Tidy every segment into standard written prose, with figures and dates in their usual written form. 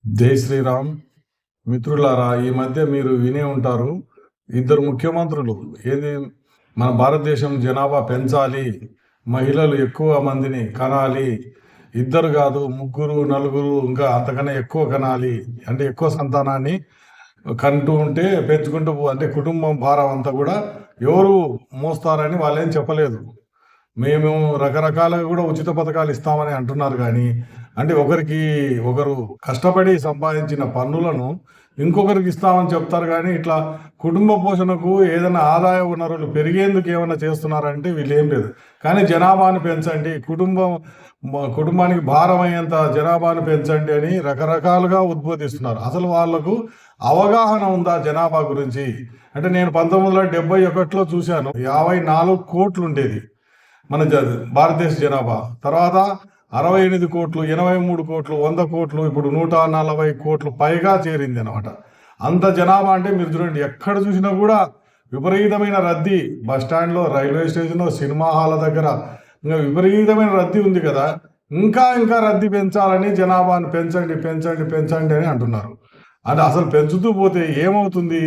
జై శ్రీరామ్. మిత్రులారా, ఈ మధ్య మీరు వినే ఉంటారు, ఇద్దరు ముఖ్యమంత్రులు ఏది మన భారతదేశం జనాభా పెంచాలి, మహిళలు ఎక్కువ మందిని కనాలి, ఇద్దరు కాదు ముగ్గురు నలుగురు ఇంకా అంతకన్నా ఎక్కువ కనాలి, అంటే ఎక్కువ సంతానాన్ని కంటూ ఉంటే పెంచుకుంటూ అంటే కుటుంబం భారం అంతా కూడా ఎవరు మోస్తారని వాళ్ళేం చెప్పలేదు. మేము రకరకాలుగా కూడా ఉచిత పథకాలు ఇస్తామని అంటున్నారు, కానీ అంటే ఒకరు కష్టపడి సంపాదించిన పన్నులను ఇంకొకరికి ఇస్తామని చెప్తారు, కానీ ఇట్లా కుటుంబ పోషణకు ఏదైనా ఆదాయ వనరులు పెరిగేందుకు ఏమైనా చేస్తున్నారంటే వీళ్ళు ఏం లేదు. కానీ జనాభాను పెంచండి, కుటుంబానికి భారమయ్యేంత జనాభాను పెంచండి అని రకరకాలుగా ఉద్బోధిస్తున్నారు. అసలు వాళ్లకు అవగాహన ఉందా జనాభా గురించి? అంటే నేను 1971లో చూశాను, 54 కోట్లు ఉండేది మన భారతదేశ జనాభా. తర్వాత 68 కోట్లు, 83 కోట్లు, 100 కోట్లు, ఇప్పుడు 140 కోట్లు పైగా చేరింది అనమాట. అంత జనాభా అంటే మీరు చూడండి, ఎక్కడ చూసినా కూడా విపరీతమైన రద్దీ. బస్టాండ్లో, రైల్వే స్టేషన్లో, సినిమా హాల్ దగ్గర ఇంకా విపరీతమైన రద్దీ ఉంది కదా. ఇంకా రద్దీ పెంచాలని జనాభాను పెంచండి పెంచండి పెంచండి అని అంటున్నారు. అంటే అసలు పెంచుతూ పోతే ఏమవుతుంది?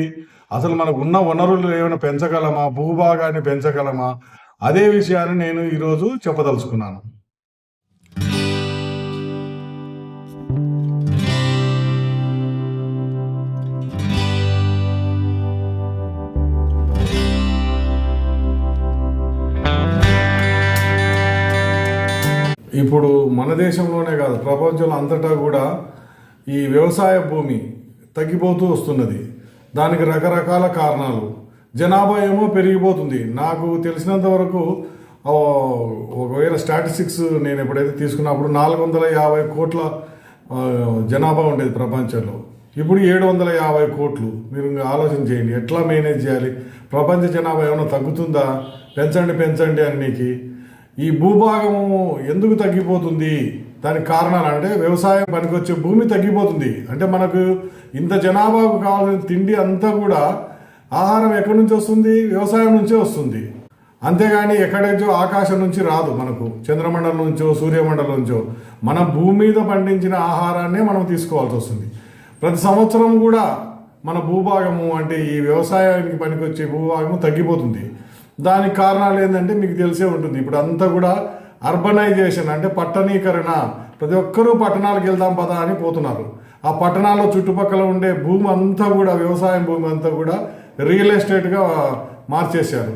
అసలు మనకు ఉన్న వనరులు ఏమైనా పెంచగలమా? భూభాగాన్ని పెంచగలమా? అదే విషయాన్ని నేను ఈరోజు చెప్పదలుచుకున్నాను. ఇప్పుడు మన దేశంలోనే కాదు, ప్రపంచంలో అంతటా కూడా ఈ వ్యవసాయ భూమి తగ్గిపోతూ వస్తున్నది. దానికి రకరకాల కారణాలు. జనాభా ఏమో పెరిగిపోతుంది. నాకు తెలిసినంత వరకు ఒకవేళ స్టాటిస్టిక్స్ నేను ఎప్పుడైతే తీసుకున్నప్పుడు 450 కోట్ల జనాభా ఉండేది ప్రపంచంలో. ఇప్పుడు 750 కోట్లు. మీరు ఆలోచన చేయండి, ఎట్లా మేనేజ్ చేయాలి? ప్రపంచ జనాభా ఏమైనా తగ్గుతుందా? పెంచండి అని. ఈ భూభాగము ఎందుకు తగ్గిపోతుంది? దానికి కారణాలు అంటే వ్యవసాయం పనికొచ్చే భూమి తగ్గిపోతుంది. అంటే మనకు ఇంత జనాభాకు కావాల్సిన తిండి అంతా కూడా, ఆహారం ఎక్కడి నుంచి వస్తుంది? వ్యవసాయం నుంచే వస్తుంది. అంతేగాని ఎక్కడేచో ఆకాశం నుంచి రాదు. మనకు చంద్రమండలం నుంచో సూర్యమండలం నుంచో మన భూమి మీద పండించిన ఆహారాన్నే మనం తీసుకోవాల్సి వస్తుంది. ప్రతి సంవత్సరం కూడా మన భూభాగము, అంటే ఈ వ్యవసాయానికి పనికొచ్చే భూభాగము తగ్గిపోతుంది. దానికి కారణాలు ఏంటంటే మీకు తెలిసే ఉంటుంది. ఇప్పుడు అంతా కూడా అర్బనైజేషన్, అంటే పట్టణీకరణ. ప్రతి ఒక్కరూ పట్టణాలకు వెళ్దాం పదా అని పోతున్నారు. ఆ పట్టణాల్లో చుట్టుపక్కల ఉండే భూమి అంతా కూడా, వ్యవసాయం భూమి అంతా కూడా రియల్ ఎస్టేట్గా మార్చేశారు.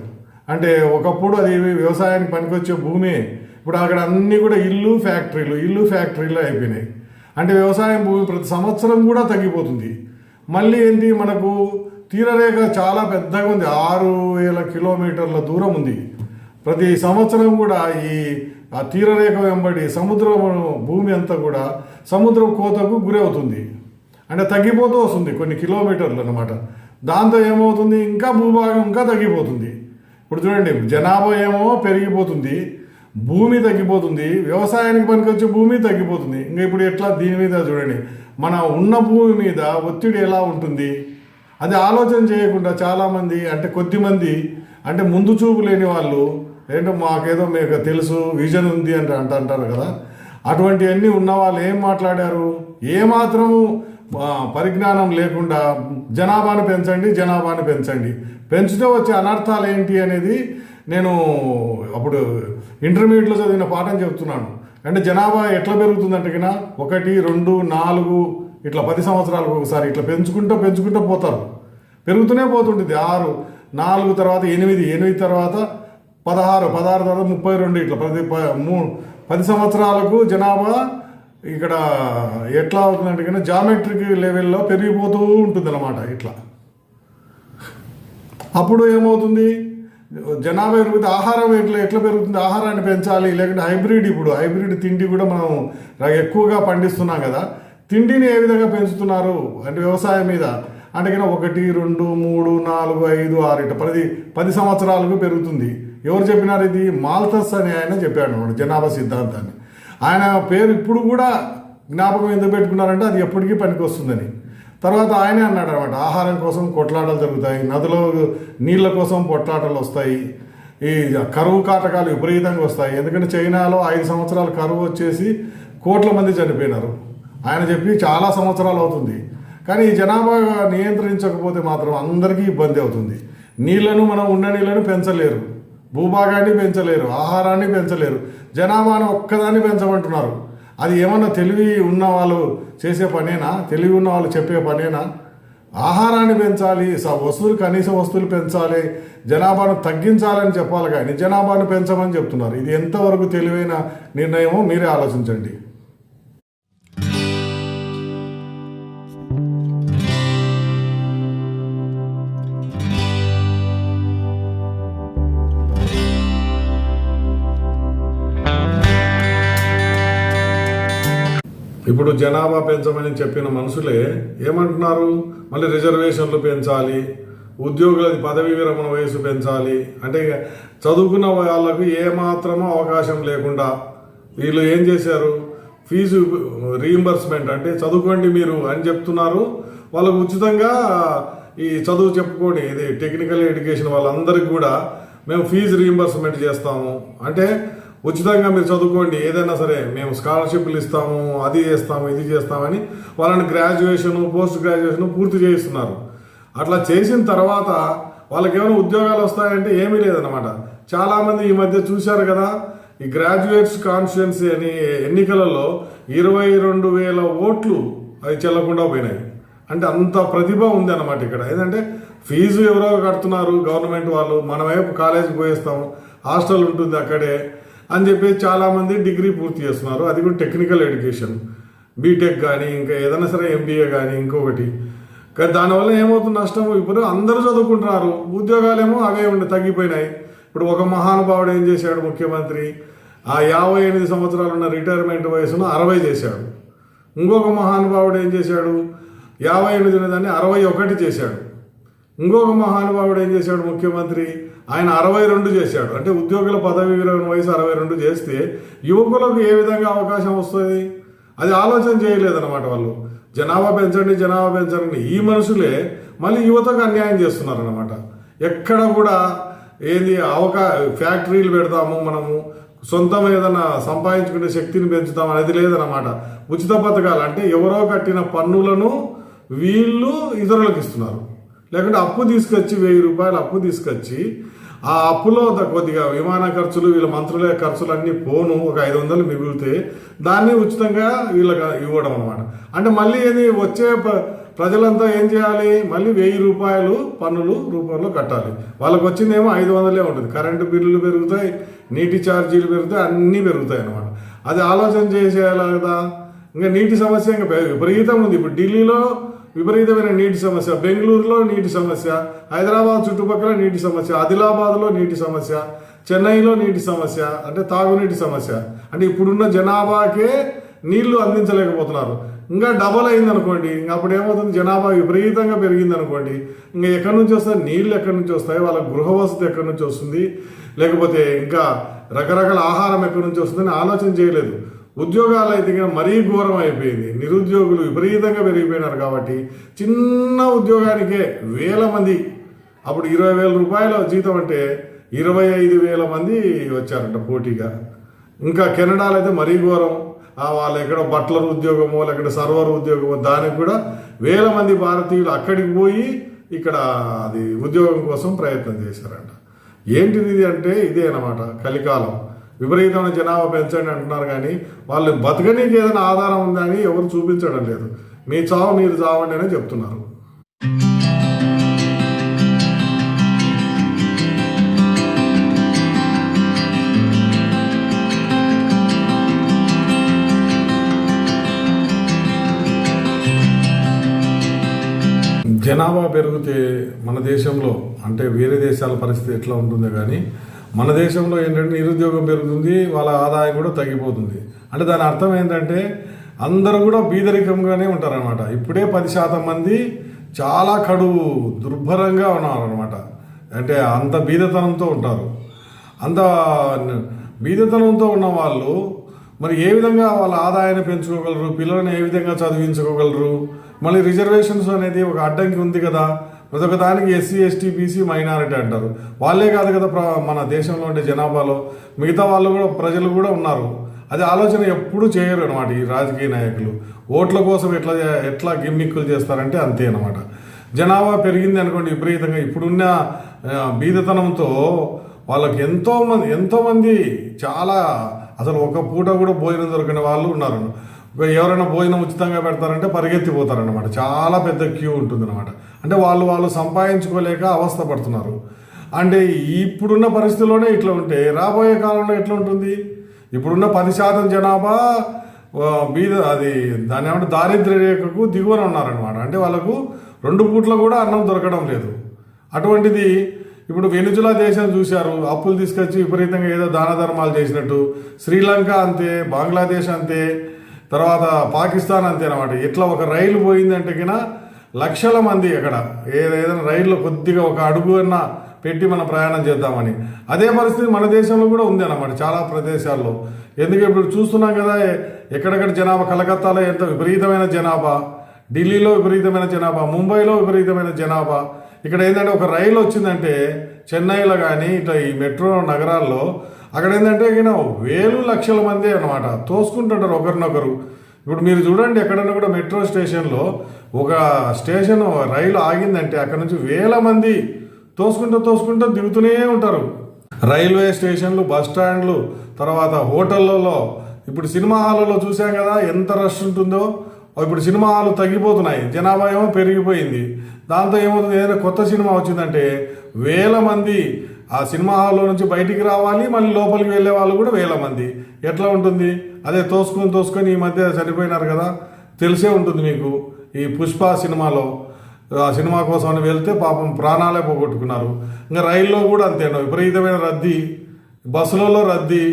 అంటే ఒకప్పుడు అది వ్యవసాయానికి పనికొచ్చే భూమి, ఇప్పుడు అక్కడ అన్నీ కూడా ఇల్లు ఫ్యాక్టరీలు అయిపోయినాయి. అంటే వ్యవసాయం భూమి ప్రతి సంవత్సరం కూడా తగ్గిపోతుంది. మళ్ళీ ఏంటి, మనకు తీరరేఖ చాలా పెద్దగా ఉంది, 6000 కిలోమీటర్ల దూరం ఉంది. ప్రతి సంవత్సరం కూడా ఈ తీరరేఖ వెంబడి భూమి అంతా కూడా సముద్రం కోతకు గురవుతుంది. అంటే తగ్గిపోతూ వస్తుంది కొన్ని కిలోమీటర్లు అనమాట. దాంతో ఏమవుతుంది, ఇంకా భూభాగం ఇంకా తగ్గిపోతుంది. ఇప్పుడు చూడండి, జనాభా ఏమో పెరిగిపోతుంది, భూమి తగ్గిపోతుంది, వ్యవసాయానికి పనికొచ్చే భూమి తగ్గిపోతుంది. ఇంకా ఇప్పుడు ఎట్లా? దీని మీద చూడండి, మన ఉన్న భూమి మీద ఒత్తిడి ఎలా ఉంటుంది? అది ఆలోచన చేయకుండా చాలామంది, అంటే కొద్దిమంది, అంటే ముందు చూపు లేని వాళ్ళు, ఏంటో మాకేదో మీకు తెలుసు, విజన్ ఉంది అంటే అంటారు కదా. అటువంటివన్నీ ఉన్న వాళ్ళు ఏం మాట్లాడారు? ఏమాత్రము పరిజ్ఞానం లేకుండా జనాభాను పెంచండి, పెంచితే వచ్చే అనర్థాలు ఏంటి అనేది నేను అప్పుడు ఇంటర్మీడియట్లో చదివిన పాఠం చెప్తున్నాను. అంటే జనాభా ఎట్లా పెరుగుతుందంటే కన్నా 1, 2, 4 ఇట్లా 10 సంవత్సరాలకు ఒకసారి ఇట్లా పెంచుకుంటూ పోతారు. పెరుగుతూనే పోతుంటుంది. 6, 4 తర్వాత 8 తర్వాత 16 తర్వాత 32 ఇట్లా ప్రతి 10 సంవత్సరాలకు జనాభా ఇక్కడ ఎట్లా అవుతుందంటే కన్నా జామెట్రిక్ లెవెల్లో పెరిగిపోతూ ఉంటుంది అన్నమాట. ఇట్లా అప్పుడు ఏమవుతుంది, జనాభా పెరిగితే ఆహారం ఎట్లా పెరుగుతుంది? ఆహారాన్ని పెంచాలి, లేకుంటే హైబ్రిడ్ తిండి కూడా మనం ఎక్కువగా పండిస్తున్నాం కదా. తిండిని ఏ విధంగా పెంచుతున్నారు అంటే వ్యవసాయం మీద, అంటే కన్నా 1, 2, 3, 4, 5, 6 ఇట్లా 10 సంవత్సరాలకు పెరుగుతుంది. ఎవరు చెప్పినారు? ఇది మాల్థస్ అని ఆయన చెప్పాడు అన్నమాట జనాభా సిద్ధాంతాన్ని. ఆయన పేరు ఇప్పుడు కూడా జ్ఞాపకం ఎందుకు పెట్టుకున్నారంటే అది ఎప్పటికీ పనికి వస్తుందని. తర్వాత ఆయనే అన్నాడు అనమాట, ఆహారం కోసం కొట్లాటలు జరుగుతాయి, నదిలో నీళ్ళ కోసం కొట్లాటలు వస్తాయి, ఈ కరువు కాటకాలు విపరీతంగా వస్తాయి. ఎందుకంటే చైనాలో 5 సంవత్సరాలు కరువు వచ్చేసి కోట్ల మంది చనిపోయినారు. ఆయన చెప్పి చాలా సంవత్సరాలు అవుతుంది. కానీ ఈ జనాభా నియంత్రించకపోతే మాత్రం అందరికీ ఇబ్బంది అవుతుంది. నీళ్లను మనం ఉన్న నీళ్లను పెంచలేరు, భూభాగాన్ని పెంచలేరు, ఆహారాన్ని పెంచలేరు, జనాభాను ఒక్కదాన్ని పెంచమంటున్నారు. అది ఏమన్నా తెలివి ఉన్న వాళ్ళు చేసే పనేనా? తెలివి ఉన్న వాళ్ళు చెప్పే పనేనా? ఆహారాన్ని పెంచాలి, వస్తువులు కనీస వస్తువులు పెంచాలి, జనాభాను తగ్గించాలని చెప్పాలి, కానీ జనాభాను పెంచమని చెప్తున్నారు. ఇది ఎంతవరకు తెలివైన నిర్ణయమో మీరే ఆలోచించండి. ఇప్పుడు జనాభా పెంచమని చెప్పిన మనుషులే ఏమంటున్నారు, మళ్ళీ రిజర్వేషన్లు పెంచాలి, ఉద్యోగులది పదవీ విరమణ వయసు పెంచాలి. అంటే చదువుకున్న వాళ్ళకు ఏమాత్రమో అవకాశం లేకుండా వీళ్ళు ఏం చేశారు, ఫీజు రీయింబర్స్మెంట్ అంటే చదువుకోండి మీరు అని చెప్తున్నారు. వాళ్ళకు ఉచితంగా ఈ చదువు చెప్పుకోండి, ఇది టెక్నికల్ ఎడ్యుకేషన్ వాళ్ళందరికీ కూడా మేము ఫీజు రీయింబర్స్మెంట్ చేస్తాము, అంటే ఉచితంగా మీరు చదువుకోండి, ఏదైనా సరే మేము స్కాలర్షిప్లు ఇస్తాము, అది చేస్తాము, ఇది చేస్తామని వాళ్ళని గ్రాడ్యుయేషన్, పోస్ట్ గ్రాడ్యుయేషన్ పూర్తి చేయిస్తున్నారు. అట్లా చేసిన తర్వాత వాళ్ళకి ఏమైనా ఉద్యోగాలు వస్తాయంటే ఏమీ లేదనమాట. చాలామంది ఈ మధ్య చూశారు కదా, ఈ గ్రాడ్యుయేట్స్ కాన్స్టిట్యుయెన్సీ అని ఎన్నికలలో 22,000 ఓట్లు అవి చెల్లకుండా పోయినాయి. అంటే అంత ప్రతిభ ఉంది అన్నమాట ఇక్కడ. ఏంటంటే ఫీజు ఎవరో కడుతున్నారు గవర్నమెంట్ వాళ్ళు, మనమేపు కాలేజీకి పోయేస్తాము, హాస్టల్ ఉంటుంది అక్కడే అని చెప్పి చాలామంది డిగ్రీ పూర్తి చేస్తున్నారు. అది కూడా టెక్నికల్ ఎడ్యుకేషన్, బీటెక్ కానీ ఇంకా ఏదైనా సరే ఎంబీఏ కానీ ఇంకొకటి. కానీ దానివల్ల ఏమవుతుంది నష్టం, ఇప్పుడు అందరూ చదువుకుంటున్నారు, ఉద్యోగాలేమో అవే తగ్గిపోయినాయి. ఇప్పుడు ఒక మహానుభావుడు ఏం చేశాడు, ముఖ్యమంత్రి ఆ 58 సంవత్సరాలు ఉన్న రిటైర్మెంట్ వయసును 60 చేశాడు. ఇంకొక మహానుభావుడు ఏం చేశాడు, 58 ఉన్నదాన్ని 61 చేశాడు. ఇంకొక మహానుభావుడు ఏం చేశాడు ముఖ్యమంత్రి, ఆయన 62 చేశాడు. అంటే ఉద్యోగుల పదవీ విరమణ వయసు 62 చేస్తే యువకులకు ఏ విధంగా అవకాశం వస్తుంది, అది ఆలోచన చేయలేదన్నమాట. వాళ్ళు జనాభా పెంచండి ఈ మనుషులే మళ్ళీ యువతకు అన్యాయం చేస్తున్నారు అనమాట. ఎక్కడ కూడా ఏది ఫ్యాక్టరీలు పెడతాము, మనము సొంతం ఏదైనా సంపాదించుకునే శక్తిని పెంచుతాం అనేది లేదన్నమాట. ఉచిత పథకాలు అంటే ఎవరో కట్టిన పన్నులను వీళ్ళు ఇతరులకు ఇస్తున్నారు. లేకుంటే అప్పు తీసుకొచ్చి 1000 రూపాయలు అప్పు తీసుకొచ్చి ఆ అప్పులో కొద్దిగా విమాన ఖర్చులు, వీళ్ళ మంత్రుల ఖర్చులు అన్నీ పోను, ఒక 500 మిగిలితే దాన్ని ఉచితంగా వీళ్ళకి ఇవ్వడం అనమాట. అంటే మళ్ళీ ఏది వచ్చే ప్రజలంతా ఏం చేయాలి, మళ్ళీ 1000 రూపాయలు పన్నులు రూపంలో కట్టాలి. వాళ్ళకి వచ్చిందేమో 500 ఉంటుంది. కరెంటు బిల్లులు పెరుగుతాయి, నీటి ఛార్జీలు పెరుగుతాయి, అన్నీ పెరుగుతాయి అనమాట. అది ఆలోచన చేసేయాలి కదా. ఇంకా నీటి సమస్య ఇంకా విపరీతం ఉంది. ఇప్పుడు ఢిల్లీలో విపరీతమైన నీటి సమస్య, బెంగళూరులో నీటి సమస్య, హైదరాబాద్ చుట్టుపక్కల నీటి సమస్య, ఆదిలాబాద్లో నీటి సమస్య, చెన్నైలో నీటి సమస్య, అంటే తాగునీటి సమస్య. అంటే ఇప్పుడున్న జనాభాకే నీళ్లు అందించలేకపోతున్నారు. ఇంకా డబల్ అయింది అనుకోండి, ఇంకా అప్పుడు ఏమవుతుంది, జనాభా విపరీతంగా పెరిగింది అనుకోండి, ఇంకా ఎక్కడి నుంచి వస్తాయి నీళ్లు, ఎక్కడి నుంచి వస్తాయి, వాళ్ళ గృహ వసతి ఎక్కడి నుంచి వస్తుంది, లేకపోతే ఇంకా రకరకాల ఆహారం ఎక్కడి నుంచి వస్తుందని ఆలోచన చేయలేదు. ఉద్యోగాలు అయితే మరీ ఘోరం అయిపోయింది. నిరుద్యోగులు విపరీతంగా పెరిగిపోయినారు. కాబట్టి చిన్న ఉద్యోగానికే 1000 మంది, అప్పుడు 20,000 రూపాయల జీతం అంటే 25,000 మంది వచ్చారంట పోటీగా. ఇంకా కెనడాలో అయితే మరీ ఘోరం, వాళ్ళు ఎక్కడో బట్లర్ ఉద్యోగమో లేకపోతే సర్వర్ ఉద్యోగమో, దానికి కూడా 1000 మంది భారతీయులు అక్కడికి పోయి ఇక్కడ అది ఉద్యోగం కోసం ప్రయత్నం చేశారంట. ఏంటిది అంటే ఇదే అన్నమాట కలికాలం. విపరీతమైన జనాభా పెంచండి అంటున్నారు, కానీ వాళ్ళు బతకనీకి ఏదైనా ఆధారం ఉందా అని ఎవరు చూపించడం లేదు. మీ చావు మీరు చావండి అని చెప్తున్నారు. జనాభా పెరిగితే మన దేశంలో, అంటే వేరే దేశాల పరిస్థితి ఎట్లా ఉంటుందో కానీ మన దేశంలో ఏంటంటే నిరుద్యోగం పెరుగుతుంది, వాళ్ళ ఆదాయం కూడా తగ్గిపోతుంది. అంటే దాని అర్థం ఏంటంటే అందరూ కూడా బీదరికంగానే ఉంటారనమాట. ఇప్పుడే 10% మంది చాలా కడువు దుర్భరంగా ఉన్నారనమాట. అంటే అంత బీదతనంతో ఉంటారు. అంత బీదతనంతో ఉన్న వాళ్ళు మరి ఏ విధంగా వాళ్ళ ఆదాయాన్ని పెంచుకోగలరు, పిల్లలను ఏ విధంగా చదివించుకోగలరు? మళ్ళీ రిజర్వేషన్స్ అనేది ఒక అడ్డంకి ఉంది కదా. ప్రతి ఒక్క దానికి ఎస్సీ, ఎస్టీ, బీసీ, మైనారిటీ అంటారు. వాళ్ళే కాదు కదా మన దేశంలో ఉండే జనాభాలో మిగతా వాళ్ళు కూడా, ప్రజలు కూడా ఉన్నారు. అది ఆలోచన ఎప్పుడూ చేయరు అనమాట ఈ రాజకీయ నాయకులు. ఓట్ల కోసం ఎట్లా గిమ్మిక్కులు చేస్తారంటే అంతే అనమాట. జనాభా పెరిగింది అనుకోండి విపరీతంగా, ఇప్పుడున్న బీదతనంతో వాళ్ళకి ఎంతోమంది చాలా అసలు ఒక పూట కూడా భోజనం దొరకని వాళ్ళు ఉన్నారు. ఎవరైనా భోజనం ఉచితంగా పెడతారంటే పరిగెత్తిపోతారనమాట. చాలా పెద్ద క్యూ ఉంటుందన్నమాట. అంటే వాళ్ళు సంపాదించుకోలేక అవస్థ పడుతున్నారు. అంటే ఇప్పుడున్న పరిస్థితుల్లోనే ఇట్లా ఉంటే రాబోయే కాలంలో ఎట్లా ఉంటుంది? ఇప్పుడున్న 10% జనాభా దాని ఏమంటే దారిద్ర్య రేఖకు దిగువన ఉన్నారనమాట. అంటే వాళ్ళకు 2 పూట్ల కూడా అన్నం దొరకడం లేదు. అటువంటిది ఇప్పుడు వెనుజులా దేశం చూశారు, అప్పులు తీసుకొచ్చి విపరీతంగా ఏదో దాన ధర్మాలు చేసినట్టు. శ్రీలంక అంతే, బంగ్లాదేశ్ అంతే, తర్వాత పాకిస్తాన్ అంతే అనమాట. ఇట్లా ఒక రైలు పోయిందంటే కినా లక్షల మంది అక్కడ ఏదైనా రైల్లో కొద్దిగా ఒక అడుగు అన్నా పెట్టి మనం ప్రయాణం చేద్దామని. అదే పరిస్థితి మన దేశంలో కూడా ఉంది అన్నమాట చాలా ప్రదేశాల్లో. ఎందుకంటే ఇప్పుడు చూస్తున్నాం కదా, ఎక్కడెక్కడ జనాభా, కలకత్తాలో ఎంత విపరీతమైన జనాభా, ఢిల్లీలో విపరీతమైన జనాభా, ముంబైలో విపరీతమైన జనాభా. ఇక్కడ ఏంటంటే ఒక రైలు వచ్చిందంటే చెన్నైలో కానీ ఇట్లా ఈ మెట్రో నగరాల్లో అక్కడ ఏంటంటే వేలు లక్షల మంది అనమాట తోసుకుంటుంటారు ఒకరినొకరు. ఇప్పుడు మీరు చూడండి, ఎక్కడన్నా కూడా మెట్రో స్టేషన్లో ఒక స్టేషన్ రైలు ఆగిందంటే అక్కడ నుంచి వేల మంది తోసుకుంటూ దిగుతూనే ఉంటారు. రైల్వే స్టేషన్లు, బస్ స్టాండ్లు, తర్వాత హోటళ్లలో. ఇప్పుడు సినిమా హాల్లో చూసాం కదా ఎంత రష్ ఉంటుందో. ఇప్పుడు సినిమా హాలు తగ్గిపోతున్నాయి, జనాభా ఏమో పెరిగిపోయింది. దాంతో ఏమవుతుంది, ఏదైనా కొత్త సినిమా వచ్చిందంటే వేల మంది ఆ సినిమా హాల్లో నుంచి బయటికి రావాలి, మళ్ళీ లోపలికి వెళ్ళే వాళ్ళు కూడా వేల మంది. ఎట్లా ఉంటుంది? అదే తోసుకొని ఈ మధ్య చనిపోయినారు కదా, తెలిసే ఉంటుంది మీకు. ఈ పుష్ప సినిమాలో ఆ సినిమా కోసం అని వెళ్తే పాపం ప్రాణాలే పోగొట్టుకున్నారు. ఇంకా రైల్లో కూడా అంతే, విపరీతమైన రద్దీ, బస్సులలో రద్దీ.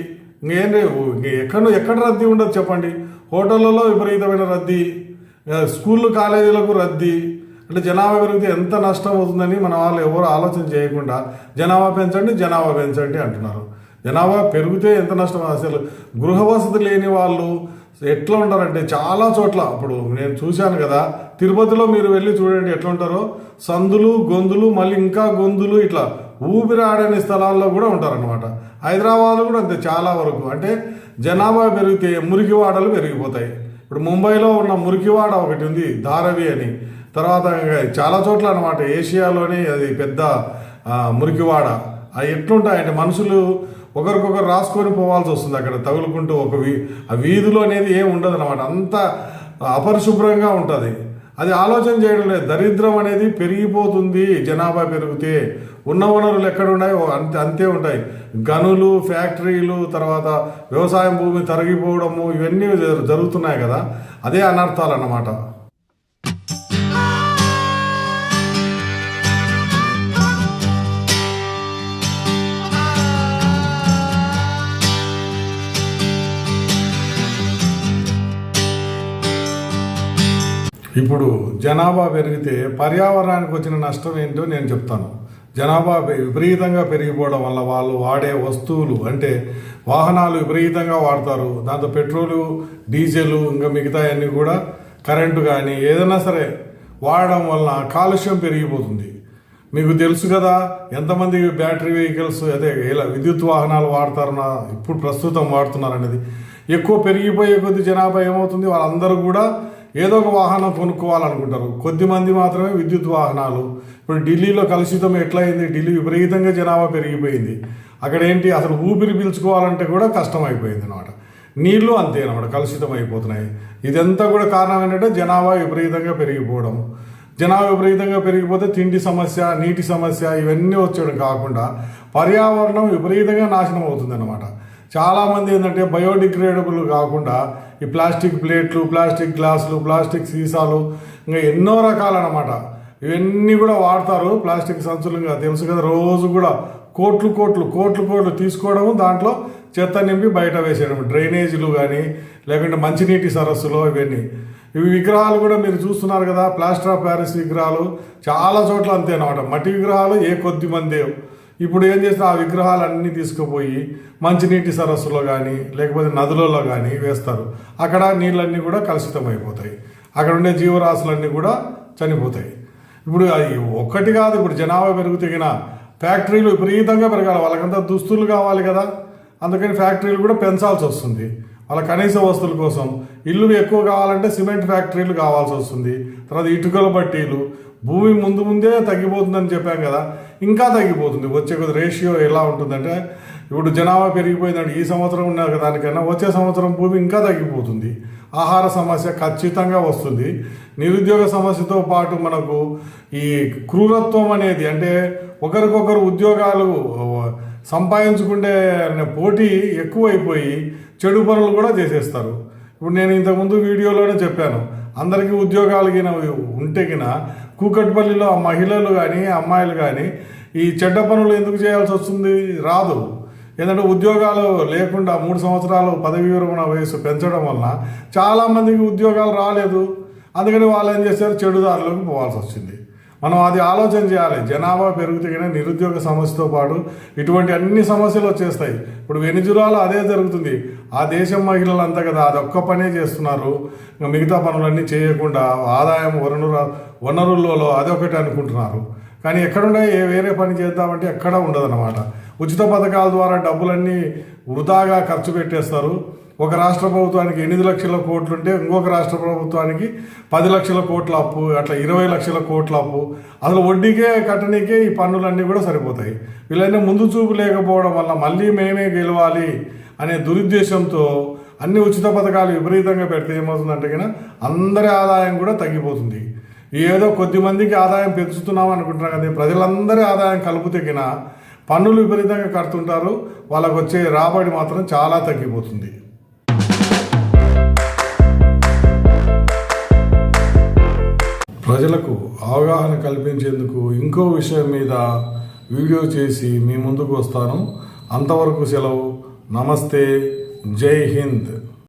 ఎక్కడ రద్దీ ఉండదు చెప్పండి? హోటళ్లలో విపరీతమైన రద్దీ, స్కూళ్ళు కాలేజీలకు రద్దీ. అంటే జనాభా పెరిగితే ఎంత నష్టం అవుతుందని మన వాళ్ళు ఎవరు ఆలోచన చేయకుండా జనాభా పెంచండి అంటున్నారు. జనాభా పెరిగితే ఎంత నష్టం. అసలు గృహ వసతి లేని వాళ్ళు ఎట్లా ఉంటారంటే చాలా చోట్ల, ఇప్పుడు నేను చూశాను కదా, తిరుపతిలో మీరు వెళ్ళి చూడండి ఎట్లా ఉంటారో. సందులు గొంతులు, మళ్ళీ ఇంకా గొంతులు, ఇట్లా ఊపిరాడని స్థలాల్లో కూడా ఉంటారనమాట. హైదరాబాద్ కూడా అంతే చాలా వరకు. అంటే జనాభా పెరిగితే మురికివాడలు పెరిగిపోతాయి. ఇప్పుడు ముంబైలో ఉన్న మురికివాడ ఒకటి ఉంది, ధారవి అని. తర్వాత చాలా చోట్ల అనమాట ఏషియాలోనే అది పెద్ద మురికివాడ. అవి ఎట్లుంటాయంటే మనుషులు ఒకరికొకరు రాసుకొని పోవాల్సి వస్తుంది అక్కడ తగులుకుంటూ. ఆ వీధులు అనేది ఏమి ఉండదు అనమాట, అంత అపరిశుభ్రంగా ఉంటుంది. అది ఆలోచన చేయడం లేదు. దరిద్రం అనేది పెరిగిపోతుంది జనాభా పెరిగితే. ఉన్న వనరులు ఎక్కడ ఉన్నాయో అంతే ఉంటాయి. గనులు, ఫ్యాక్టరీలు, తర్వాత వ్యవసాయం భూమి తరిగిపోవడము, ఇవన్నీ జరుగుతున్నాయి కదా, అదే అనర్థాలు అన్నమాట. ఇప్పుడు జనాభా పెరిగితే పర్యావరణానికి వచ్చిన నష్టం ఏంటో నేను చెప్తాను. జనాభా విపరీతంగా పెరిగిపోవడం వల్ల వాళ్ళు వాడే వస్తువులు, అంటే వాహనాలు విపరీతంగా వాడతారు. దాంతో పెట్రోలు, డీజిల్, ఇంకా మిగతా అన్నీ కూడా, కరెంటు కానీ ఏదైనా సరే వాడడం వల్ల కాలుష్యం పెరిగిపోతుంది. మీకు తెలుసు కదా ఎంతమంది బ్యాటరీ వెహికల్స్, అదే ఇలా విద్యుత్ వాహనాలు ఇప్పుడు ప్రస్తుతం వాడుతున్నారు అనేది. ఎక్కువ పెరిగిపోయే కొద్ది జనాభా ఏమవుతుంది, వాళ్ళందరూ కూడా ఏదో ఒక వాహనం కొనుక్కోవాలనుకుంటారు. కొద్దిమంది మాత్రమే విద్యుత్ వాహనాలు. ఇప్పుడు ఢిల్లీలో కలుషితం ఎట్లయింది, ఢిల్లీ విపరీతంగా జనాభా పెరిగిపోయింది. అక్కడ ఏంటి, అసలు ఊపిరి పీల్చుకోవాలంటే కూడా కష్టం అయిపోయింది అనమాట. నీళ్లు అంతే అనమాట, కలుషితం అయిపోతున్నాయి. ఇదంతా కూడా కారణం ఏంటంటే జనాభా విపరీతంగా పెరిగిపోవడం. జనాభా విపరీతంగా పెరిగిపోతే తిండి సమస్య, నీటి సమస్య, ఇవన్నీ వచ్చేయడం కాకుండా పర్యావరణం విపరీతంగా నాశనం అవుతుంది అన్నమాట. చాలామంది ఏంటంటే బయోడిగ్రేడబుల్ కాకుండా ఈ ప్లాస్టిక్ ప్లేట్లు, ప్లాస్టిక్ గ్లాసులు, ప్లాస్టిక్ సీసాలు, ఇంకా ఎన్నో రకాలన్నమాట, ఇవన్నీ కూడా వాడతారు. ప్లాస్టిక్ సంచులు ఇంకా తెలుసు కదా, రోజు కూడా కోట్లు తీసుకోవడము, దాంట్లో చెత్త నింపి బయట వేసేయడం. డ్రైనేజీలు కానీ, లేకుంటే మంచినీటి సరస్సులో ఇవి విగ్రహాలు కూడా మీరు చూస్తున్నారు కదా, ప్లాస్టర్ ఆఫ్ ప్యారిస్ విగ్రహాలు చాలా చోట్ల అంతే అన్నమాట. మట్టి విగ్రహాలు కొద్ది మందే. ఇప్పుడు ఏం చేస్తే ఆ విగ్రహాలన్నీ తీసుకుపోయి మంచినీటి సరస్సులో కానీ, లేకపోతే నదులలో కానీ వేస్తారు. అక్కడ నీళ్ళన్నీ కూడా కలుషితం అయిపోతాయి. అక్కడ ఉండే జీవరాశులన్నీ కూడా చనిపోతాయి. ఇప్పుడు అది ఒక్కటి కాదు, ఇప్పుడు జనాభా పెరుగుతున్న ఫ్యాక్టరీలు విపరీతంగా పెరగాలి, వాళ్ళకంతా దుస్తులు కావాలి కదా, అందుకని ఫ్యాక్టరీలు కూడా పెంచాల్సి వస్తుంది. వాళ్ళ కనీస వస్తువుల కోసం. ఇల్లు ఎక్కువ కావాలంటే సిమెంట్ ఫ్యాక్టరీలు కావాల్సి వస్తుంది. తర్వాత ఇటుకల బట్టీలు. భూమి ముందే తగ్గిపోతుందని చెప్పాం కదా, ఇంకా తగ్గిపోతుంది. వచ్చే కొద్ది రేషియో ఎలా ఉంటుందంటే, ఇప్పుడు జనాభా పెరిగిపోయిందంటే ఈ సంవత్సరం ఉన్న దానికన్నా వచ్చే సంవత్సరం భూమి ఇంకా తగ్గిపోతుంది. ఆహార సమస్య ఖచ్చితంగా వస్తుంది. నిరుద్యోగ సమస్యతో పాటు మనకు ఈ క్రూరత్వం అనేది, అంటే ఒకరికొకరు ఉద్యోగాలు సంపాదించుకుంటే పోటీ ఎక్కువైపోయి చెడు పనులు కూడా చేసేస్తారు. ఇప్పుడు నేను ఇంతకుముందు వీడియోలోనే చెప్పాను, అందరికీ ఉద్యోగాలు ఉంటే కూకట్పల్లిలో మహిళలు కానీ అమ్మాయిలు కానీ ఈ చెడ్డ పనులు ఎందుకు చేయాల్సి వస్తుంది? రాదు. ఎందుకంటే ఉద్యోగాలు లేకుండా 3 సంవత్సరాలు పదవీ విరమణ వయసు పెంచడం వలన చాలామందికి ఉద్యోగాలు రాలేదు. అందుకని వాళ్ళు ఏం చేశారు, చెడుదారులకు పోవాల్సి వచ్చింది. మనం అది ఆలోచన చేయాలి. జనాభా పెరుగుతూనే నిరుద్యోగ సమస్యతో పాటు ఇటువంటి అన్ని సమస్యలు వచ్చేస్తాయి. ఇప్పుడు వెనిజులాలో అదే జరుగుతుంది. ఆ దేశం మహిళలంతా కదా అదొక్క పనే చేస్తున్నారు, మిగతా పనులన్నీ చేయకుండా ఆదాయం వనరులలో అదొకటి అనుకుంటున్నారు. కానీ ఎక్కడుండే వేరే పని చేద్దామంటే ఎక్కడ ఉండదన్నమాట. ఉచిత పథకాల ద్వారా డబ్బులన్నీ వృధాగా ఖర్చు పెట్టేస్తారు. ఒక రాష్ట్ర ప్రభుత్వానికి 8 లక్షల కోట్లు ఉంటే ఇంకొక రాష్ట్ర ప్రభుత్వానికి 10 లక్షల కోట్ల అప్పు, అట్లా 20 లక్షల కోట్ల అప్పు. అసలు వడ్డీకే కట్టనీకే ఈ పన్నులన్నీ కూడా సరిపోతాయి. వీళ్ళన్నీ ముందు చూపు లేకపోవడం వల్ల మళ్ళీ మేమే గెలవాలి అనే దురుద్దేశంతో అన్ని ఉచిత పథకాలు విపరీతంగా పెడితే ఏమవుతుందంటే కన్నా అందరి ఆదాయం కూడా తగ్గిపోతుంది. ఏదో కొద్ది మందికి ఆదాయం పెంచుతున్నాం అనుకుంటున్నాం కదా, ప్రజలందరి ఆదాయం కలిపితే కన్నా పన్నులు విపరీతంగా కడుతుంటారు. వాళ్ళకు వచ్చే రాబడి మాత్రం చాలా తగ్గిపోతుంది. ప్రజలకు అవగాహన కల్పించేందుకు ఇంకో విషయం మీద వీడియో చేసి మీ ముందుకు వస్తాను. అంతవరకు సెలవు. నమస్తే. జై హింద్.